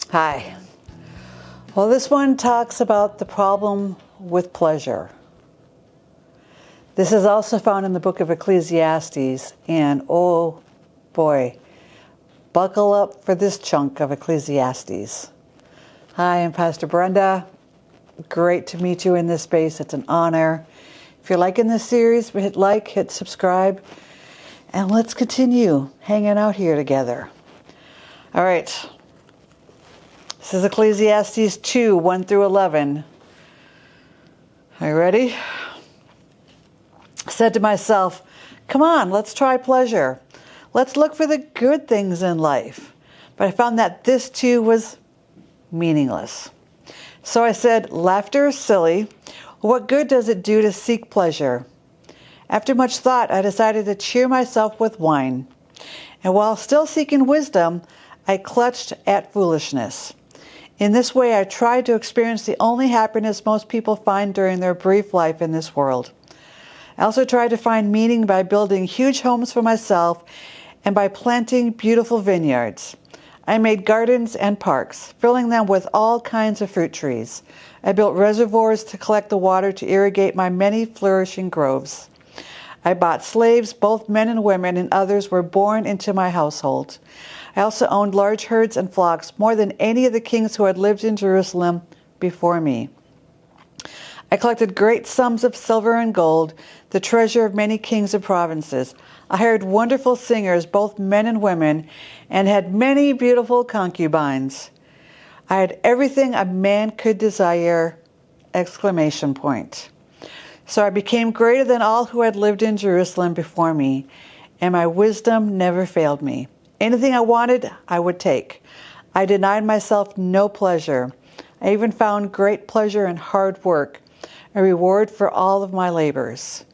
Hi. Well, this one talks about the problem with pleasure. This is also found in the book of Ecclesiastes, and oh boy, buckle up for this chunk of Ecclesiastes. Hi, I'm Pastor Brenda. Great to meet you in this space. It's an honor. If you're liking this series, hit like, hit subscribe, and let's continue hanging out here together. All right. This is Ecclesiastes 2, 1 through 11. Are you ready? I said to myself, come on, let's try pleasure. Let's look for the good things in life. But I found that this too was meaningless. So I said, laughter is silly. What good does it do to seek pleasure? After much thought, I decided to cheer myself with wine. And while still seeking wisdom, I clutched at foolishness. In this way, I tried to experience the only happiness most people find during their brief life in this world. I also tried to find meaning by building huge homes for myself and by planting beautiful vineyards. I made gardens and parks, filling them with all kinds of fruit trees. I built reservoirs to collect the water to irrigate my many flourishing groves. I bought slaves, both men and women, and others were born into my household. I also owned large herds and flocks, more than any of the kings who had lived in Jerusalem before me. I collected great sums of silver and gold, the treasure of many kings and provinces. I hired wonderful singers, both men and women, and had many beautiful concubines. I had everything a man could desire! Exclamation point. So I became greater than all who had lived in Jerusalem before me, and my wisdom never failed me. Anything I wanted, I would take. I denied myself no pleasure. I even found great pleasure in hard work, a reward for all of my labors.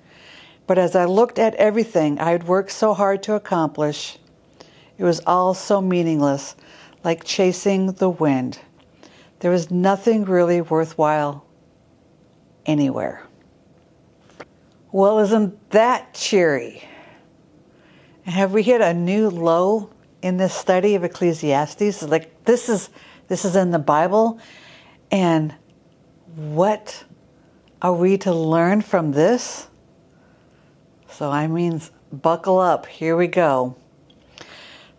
But as I looked at everything I had worked so hard to accomplish, it was all so meaningless, like chasing the wind. There was nothing really worthwhile anywhere. Well, isn't that cheery? And have we hit a new low in this study of Ecclesiastes? Like this is in the Bible, and what are we to learn from this? So I mean, buckle up. Here we go.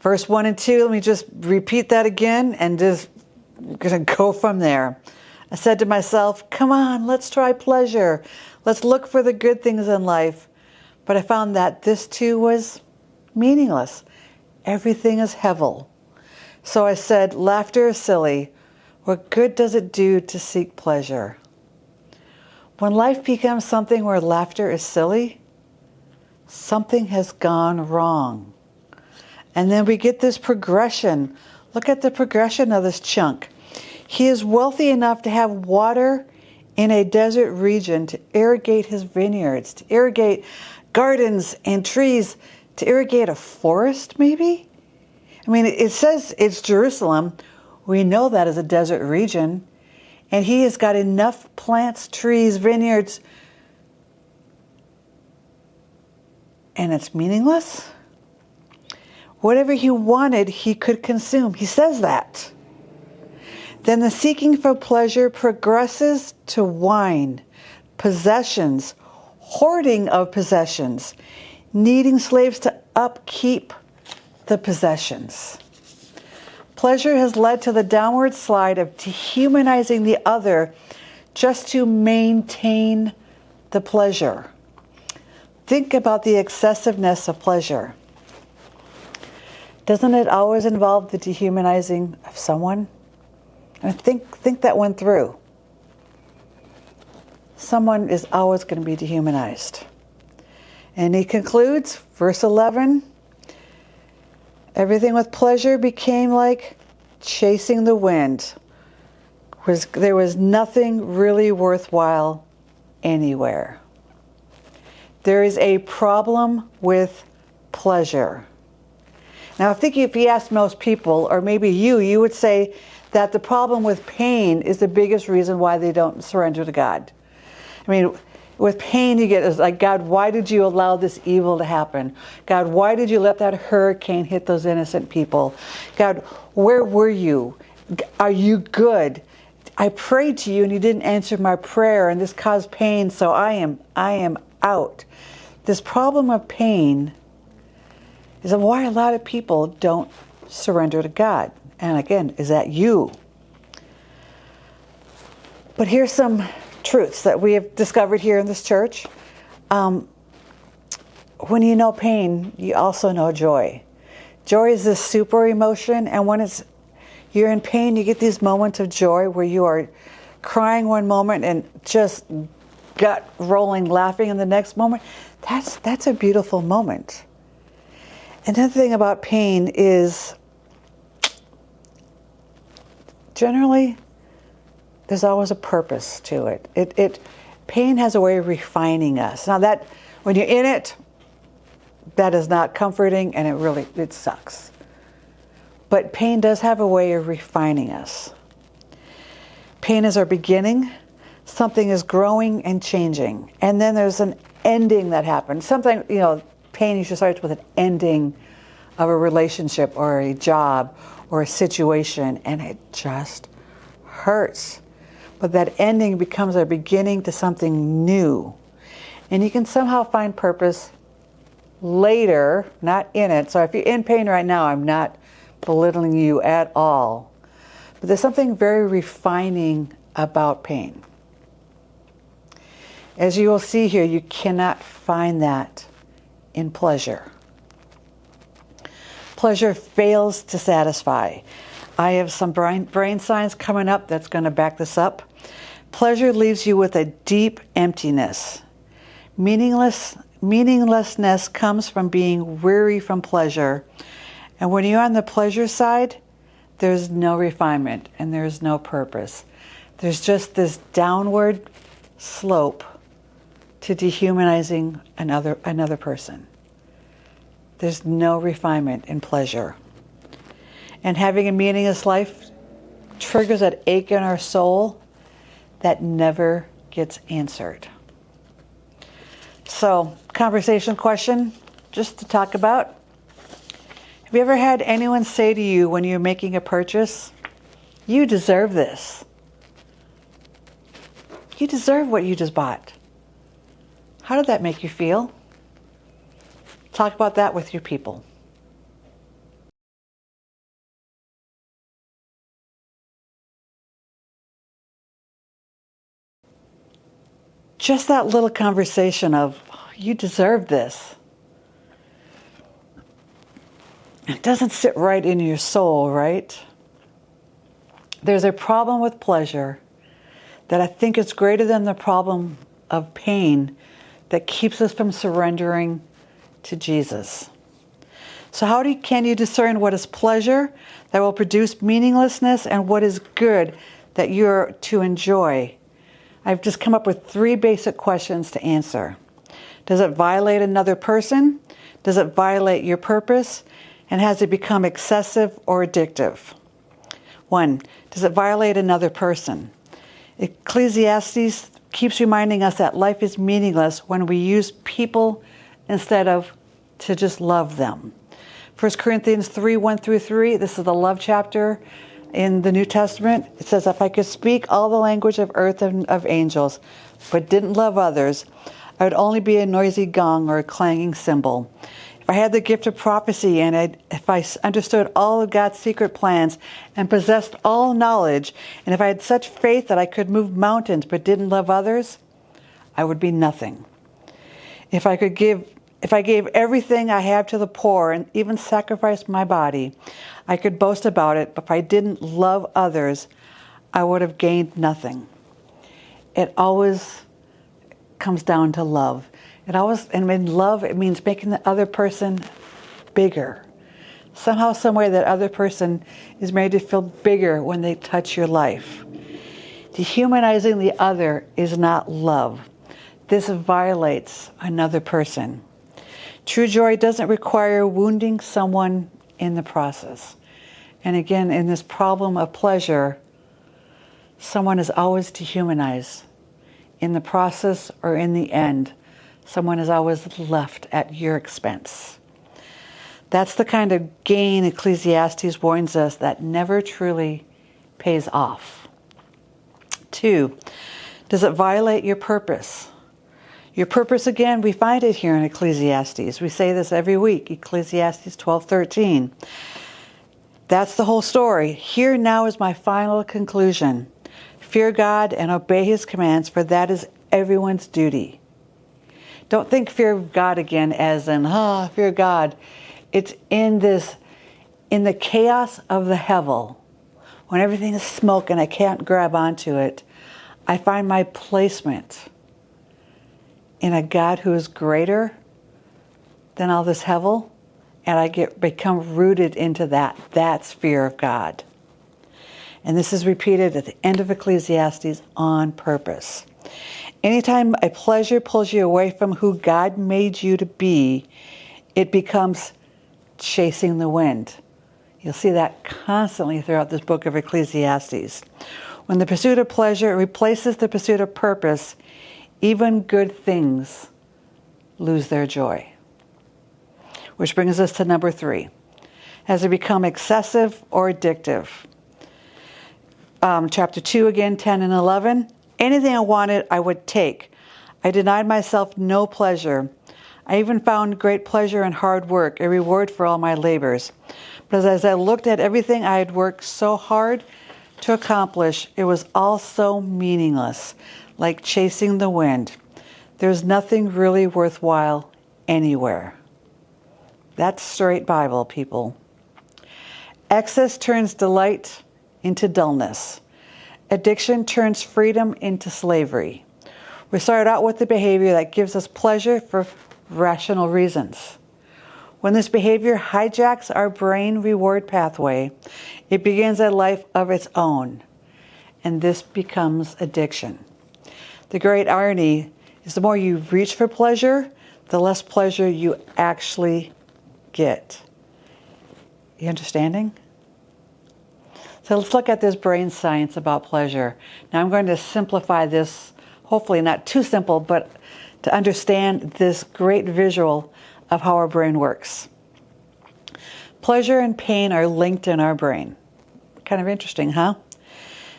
Verse 1 and 2. Let me just repeat that again, and just gonna go from there. I said to myself, come on, let's try pleasure. Let's look for the good things in life. But I found that this too was meaningless. Everything is hevel. So I said, laughter is silly. What good does it do to seek pleasure? When life becomes something where laughter is silly, something has gone wrong. And then we get this progression. Look at the progression of this chunk. He is wealthy enough to have water in a desert region to irrigate his vineyards, to irrigate gardens and trees, to irrigate a forest, maybe? I mean, it says it's Jerusalem. We know that is a desert region. And he has got enough plants, trees, vineyards, and it's meaningless? Whatever he wanted, he could consume. He says that. Then the seeking for pleasure progresses to wine, possessions, hoarding of possessions, needing slaves to upkeep the possessions. Pleasure has led to the downward slide of dehumanizing the other just to maintain the pleasure. Think about the excessiveness of pleasure. Doesn't it always involve the dehumanizing of someone? And think that one through. Someone is always going to be dehumanized. And he concludes, verse 11, everything with pleasure became like chasing the wind. There was nothing really worthwhile anywhere. There is a problem with pleasure. Now, I think if you ask most people, or maybe you would say that the problem with pain is the biggest reason why they don't surrender to God. I mean, with pain you get is like, God, why did you allow this evil to happen? God, why did you let that hurricane hit those innocent people? God, where were you? Are you good? I prayed to you and you didn't answer my prayer, and this caused pain, so I am out. This problem of pain is why a lot of people don't surrender to God. And again, is that you? But here's some truths that we have discovered here in this church. When you know pain, you also know joy. Joy is this super emotion, and when you're in pain, you get these moments of joy where you are crying one moment and just gut rolling laughing in the next moment. That's a beautiful moment. Another thing about pain is generally there's always a purpose to it. Pain has a way of refining us. Now that when you're in it, that is not comforting, and it sucks. But pain does have a way of refining us. Pain is our beginning. Something is growing and changing. And then there's an ending that happens. Something, pain usually starts with an ending of a relationship or a job or a situation, and it just hurts. But that ending becomes our beginning to something new. And you can somehow find purpose later, not in it. So if you're in pain right now, I'm not belittling you at all. But there's something very refining about pain. As you will see here, you cannot find that in pleasure. Pleasure fails to satisfy. I have some brain science coming up that's going to back this up. Pleasure leaves you with a deep emptiness. Meaninglessness comes from being weary from pleasure. And when you're on the pleasure side, there's no refinement and there's no purpose. There's just this downward slope to dehumanizing another person. There's no refinement in pleasure. And having a meaningless life triggers that ache in our soul that never gets answered. So, conversation question, just to talk about. Have you ever had anyone say to you when you're making a purchase, you deserve this? You deserve what you just bought. How did that make you feel? Talk about that with your people. Just that little conversation of, you deserve this. It doesn't sit right in your soul, right? There's a problem with pleasure that I think is greater than the problem of pain that keeps us from surrendering to Jesus. So can you discern what is pleasure that will produce meaninglessness and what is good that you're to enjoy? I've just come up with 3 basic questions to answer. Does it violate another person? Does it violate your purpose? And has it become excessive or addictive? 1, does it violate another person? Ecclesiastes keeps reminding us that life is meaningless when we use people instead of to just love them. 1 Corinthians 3, 1-3, this is the love chapter in the New Testament. It says, if I could speak all the language of earth and of angels, but didn't love others, I would only be a noisy gong or a clanging cymbal. If I had the gift of prophecy and if I understood all of God's secret plans and possessed all knowledge, and if I had such faith that I could move mountains but didn't love others, I would be nothing. If I gave everything I have to the poor and even sacrificed my body, I could boast about it, but if I didn't love others, I would have gained nothing. It always comes down to love. And in love, it means making the other person bigger. Somehow, some way, that other person is made to feel bigger when they touch your life. Dehumanizing the other is not love. This violates another person. True joy doesn't require wounding someone in the process. And again, in this problem of pleasure, someone is always dehumanized. In the process or in the end, someone is always left at your expense. That's the kind of gain Ecclesiastes warns us that never truly pays off. 2, does it violate your purpose? Your purpose, again, we find it here in Ecclesiastes. We say this every week, Ecclesiastes 12:13. That's the whole story. Here now is my final conclusion. Fear God and obey his commands, for that is everyone's duty. Don't think fear of God again as in, fear God. It's in the chaos of the hevel, when everything is smoke and I can't grab onto it, I find my placement in a God who is greater than all this hevel, and I become rooted into that. That's fear of God. And this is repeated at the end of Ecclesiastes on purpose. Anytime a pleasure pulls you away from who God made you to be, it becomes chasing the wind. You'll see that constantly throughout this book of Ecclesiastes. When the pursuit of pleasure replaces the pursuit of purpose, even good things lose their joy. Which brings us to number 3. Has it become excessive or addictive? Chapter 2 again, 10 and 11. Anything I wanted, I would take. I denied myself no pleasure. I even found great pleasure in hard work, a reward for all my labors. But as I looked at everything I had worked so hard to accomplish, it was all so meaningless, like chasing the wind. There's nothing really worthwhile anywhere. That's straight Bible, people. Excess turns delight into dullness. Addiction turns freedom into slavery. We start out with the behavior that gives us pleasure for rational reasons. When this behavior hijacks our brain reward pathway, it begins a life of its own, and this becomes addiction. The great irony is the more you reach for pleasure, the less pleasure you actually get. You understanding? So let's look at this brain science about pleasure. Now I'm going to simplify this, hopefully not too simple, but to understand this great visual of how our brain works. Pleasure and pain are linked in our brain. Kind of interesting, huh?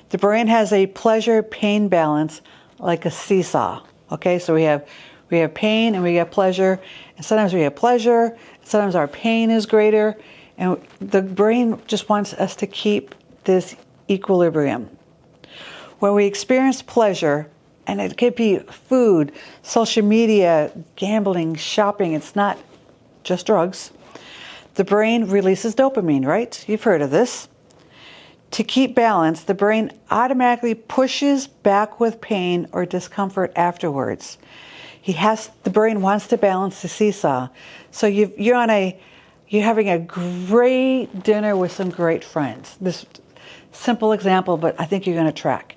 The brain has a pleasure-pain balance like a seesaw. Okay, so we have pain and we have pleasure, and sometimes we have pleasure, sometimes our pain is greater, and the brain just wants us to keep this equilibrium. When we experience pleasure, and it could be food, social media, gambling, shopping, it's not just drugs, the brain releases dopamine, right? You've heard of this. To keep balance, the brain automatically pushes back with pain or discomfort afterwards. The brain wants to balance the seesaw. So you're having a great dinner with some great friends. This simple example, but I think you're going to track.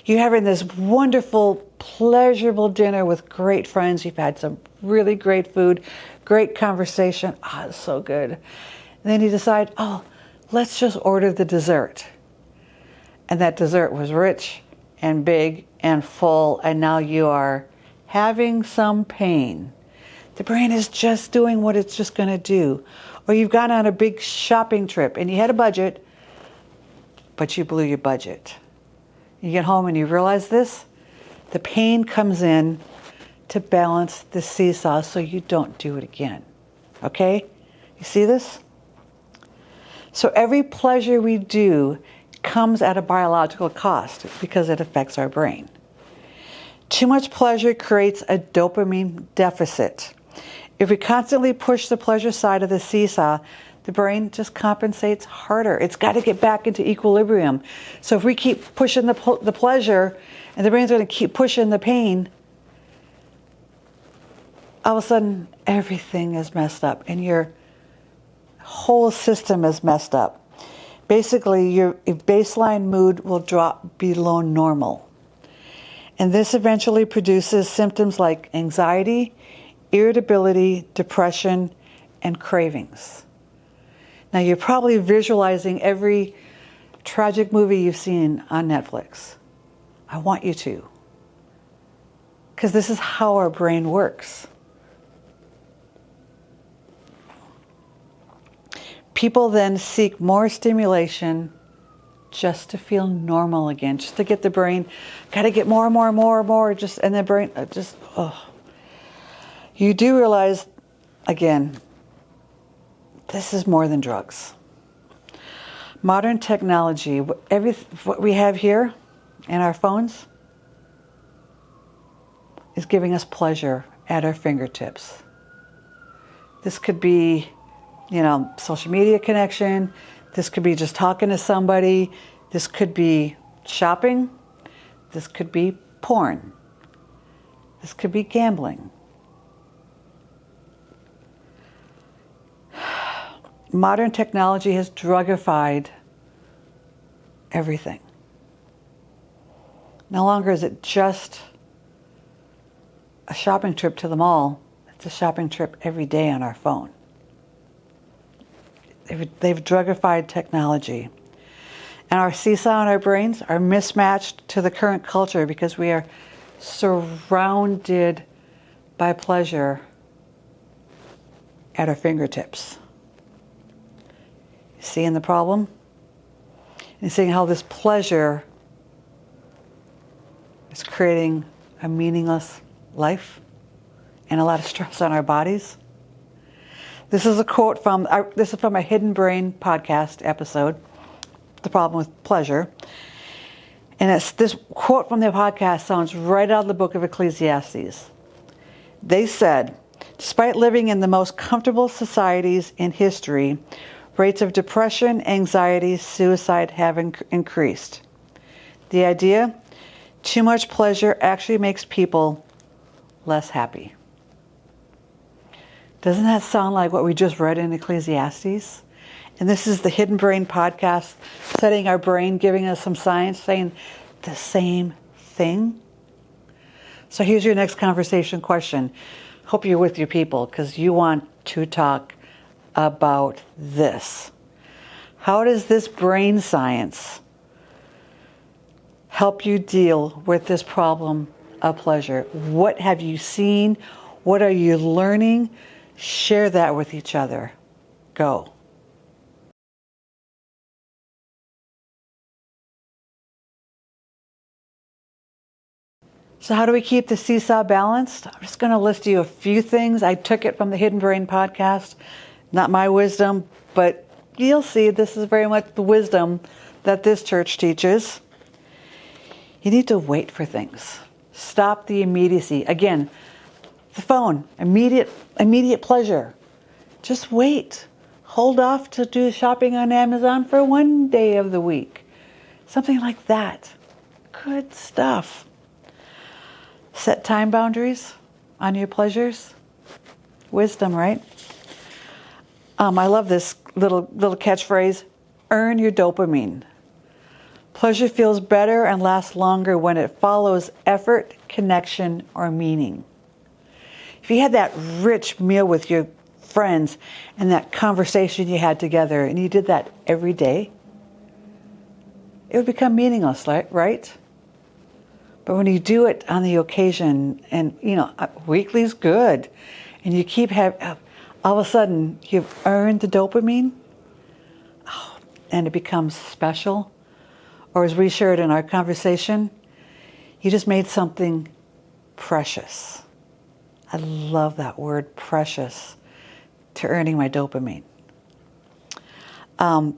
You're having this wonderful, pleasurable dinner with great friends. You've had some really great food, great conversation. It's so good. And then you decide, let's just order the dessert. And that dessert was rich and big and full, and now you are having some pain. The brain is just doing what it's just going to do. Or you've gone on a big shopping trip and you had a budget, but you blew your budget. You get home and you realize this, the pain comes in to balance the seesaw so you don't do it again. Okay? You see this? So every pleasure we do comes at a biological cost because it affects our brain. Too much pleasure creates a dopamine deficit. If we constantly push the pleasure side of the seesaw, the brain just compensates harder. It's got to get back into equilibrium. So if we keep pushing the pleasure and the brain's going to keep pushing the pain, all of a sudden everything is messed up and your whole system is messed up. Basically, your baseline mood will drop below normal. And this eventually produces symptoms like anxiety, irritability, depression, and cravings. Now, you're probably visualizing every tragic movie you've seen on Netflix. I want you to. Because this is how our brain works. People then seek more stimulation just to feel normal again, just to get the brain, got to get more and more and more and more, just, and the brain just, oh. You do realize, again, this is more than drugs. Modern technology, what we have here in our phones is giving us pleasure at our fingertips. This could be, social media connection. This could be just talking to somebody. This could be shopping. This could be porn. This could be gambling. Modern technology has drugified everything. No longer is it just a shopping trip to the mall. It's a shopping trip every day on our phone. They've drugified technology. And our seesaw in our brains are mismatched to the current culture because we are surrounded by pleasure at our fingertips. Seeing the problem? And seeing how this pleasure is creating a meaningless life and a lot of stress on our bodies. This is a quote from a Hidden Brain podcast episode, The Problem with Pleasure. And it's this quote from the podcast sounds right out of the book of Ecclesiastes. They said, despite living in the most comfortable societies in history, rates of depression, anxiety, suicide have increased. The idea, too much pleasure actually makes people less happy. Doesn't that sound like what we just read in Ecclesiastes? And this is the Hidden Brain podcast, studying our brain, giving us some science, saying the same thing. So here's your next conversation question. Hope you're with your people because you want to talk about this. How does this brain science help you deal with this problem of pleasure? What have you seen? What are you learning? Share that with each other. Go. So how do we keep the seesaw balanced? I'm just going to list you a few things. I took it from the Hidden Brain podcast. Not my wisdom, but you'll see this is very much the wisdom that this church teaches. You need to wait for things. Stop the immediacy. Again, the phone, immediate pleasure. Just wait. Hold off to do shopping on Amazon for one day of the week. Something like that. Good stuff. Set time boundaries on your pleasures. Wisdom, right? I love this little catchphrase, earn your dopamine. Pleasure feels better and lasts longer when it follows effort, connection, or meaning. If you had that rich meal with your friends and that conversation you had together and you did that every day, it would become meaningless, right? But when you do it on the occasion and, weekly's good and you keep all of a sudden you've earned the dopamine and it becomes special. Or as we shared in our conversation, you just made something precious. I love that word, precious, to earning my dopamine.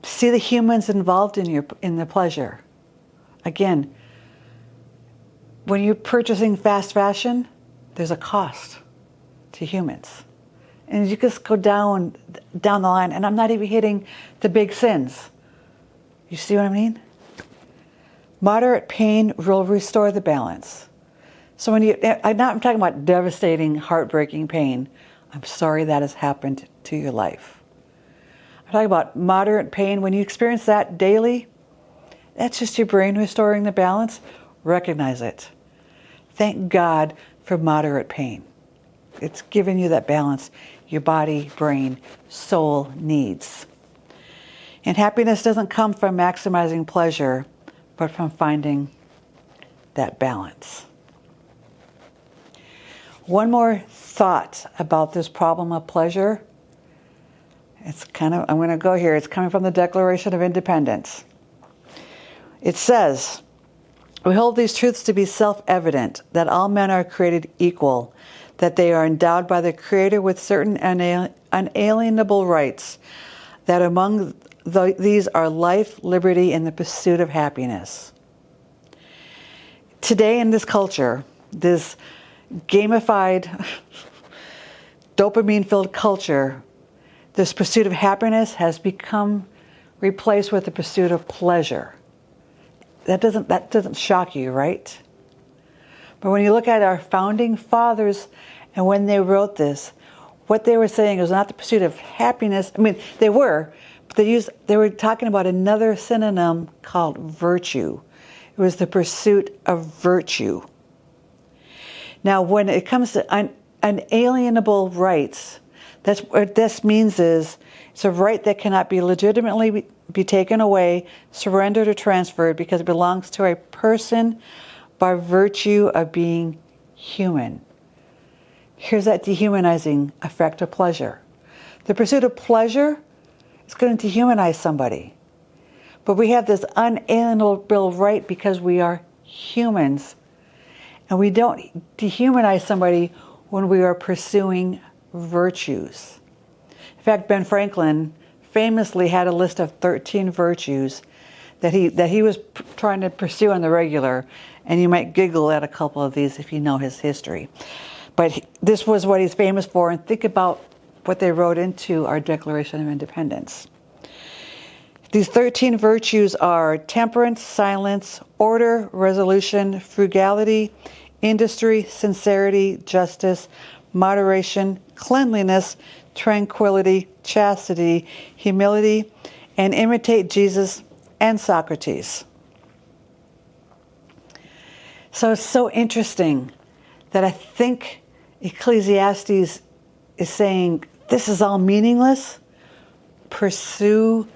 See the humans involved in the pleasure. Again, when you're purchasing fast fashion, there's a cost to humans. And you just go down the line, and I'm not even hitting the big sins. You see what I mean? Moderate pain will restore the balance. So I'm talking about devastating, heartbreaking pain. I'm sorry that has happened to your life. I'm talking about moderate pain. When you experience that daily, that's just your brain restoring the balance. Recognize it. Thank God for moderate pain. It's giving you that balance your body, brain, soul needs. And happiness doesn't come from maximizing pleasure, but from finding that balance. One more thought about this problem of pleasure. I'm going to go here. It's coming from the Declaration of Independence. It says, we hold these truths to be self-evident, that all men are created equal, that they are endowed by the Creator with certain unalienable rights, that among these are life, liberty, and the pursuit of happiness. Today in this culture, this gamified, dopamine-filled culture, this pursuit of happiness has become replaced with the pursuit of pleasure. That doesn't shock you, right? But when you look at our founding fathers and when they wrote this, what they were saying was not the pursuit of happiness. I mean, they were, but they were talking about another synonym called virtue. It was the pursuit of virtue. Now, when it comes to unalienable rights, that's what this means is it's a right that cannot be legitimately be taken away, surrendered, or transferred because it belongs to a person by virtue of being human. Here's that dehumanizing effect of pleasure. The pursuit of pleasure is going to dehumanize somebody. But we have this unalienable right because we are humans. And we don't dehumanize somebody when we are pursuing virtues. In fact, Ben Franklin famously had a list of 13 virtues that he was trying to pursue on the regular, and you might giggle at a couple of these if you know his history. But this was what he's famous for, and think about what they wrote into our Declaration of Independence. These 13 virtues are temperance, silence, order, resolution, frugality, industry, sincerity, justice, moderation, cleanliness, tranquility, chastity, humility, and imitate Jesus and Socrates. So it's so interesting that I think Ecclesiastes is saying this is all meaningless. Pursue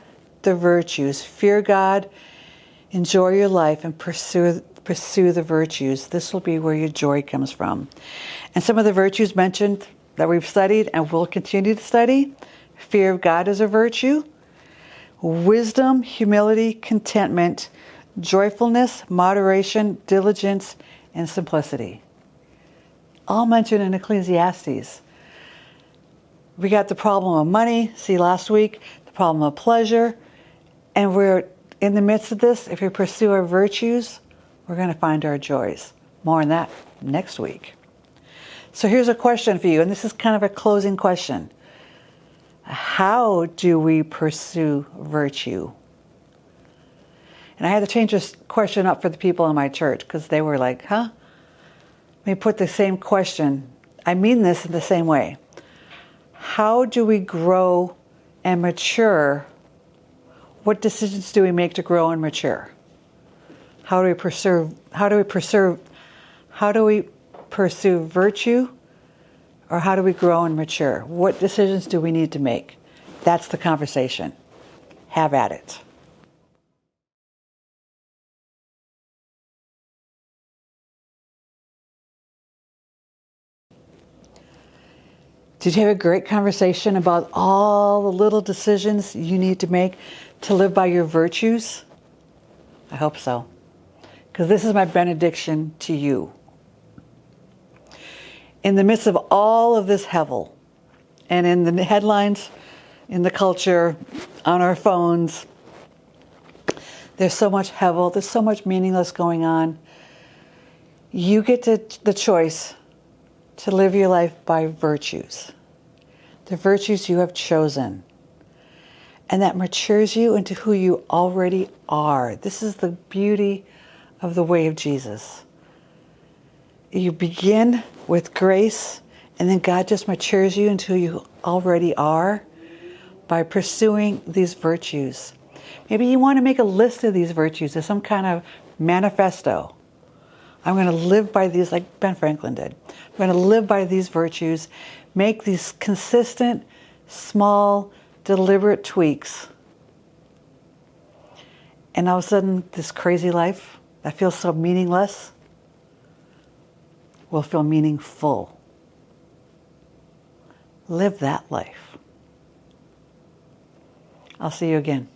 the virtues. Fear God, enjoy your life, and pursue the virtues. This will be where your joy comes from. And some of the virtues mentioned that we've studied and will continue to study: fear of God is a virtue, wisdom, humility, contentment, joyfulness, moderation, diligence, and simplicity. All mentioned in Ecclesiastes. We got the problem of money, see last week, the problem of pleasure, and we're in the midst of this. If we pursue our virtues, we're going to find our joys. More on that next week. So here's a question for you, and this is kind of a closing question. How do we pursue virtue? And I had to change this question up for the people in my church because they were like, huh? Let me put the same question. I mean this in the same way. How do we grow and mature? What decisions do we make to grow and mature? How do we pursue virtue? Or how do we grow and mature? What decisions do we need to make? That's the conversation. Have at it. Did you have a great conversation about all the little decisions you need to make to live by your virtues? I hope so. Because this is my benediction to you. In the midst of all of this hevel, and in the headlines, in the culture, on our phones, there's so much hevel, there's so much meaningless going on. You get the choice to live your life by virtues. The virtues you have chosen. And that matures you into who you already are. This is the beauty of the way of Jesus. You begin with grace, and then God just matures you into who you already are by pursuing these virtues. Maybe you want to make a list of these virtues as some kind of manifesto. I'm going to live by these like Ben Franklin did. I'm going to live by these virtues, make these consistent, small, deliberate tweaks. And all of a sudden, this crazy life that feels so meaningless will feel meaningful. Live that life. I'll see you again.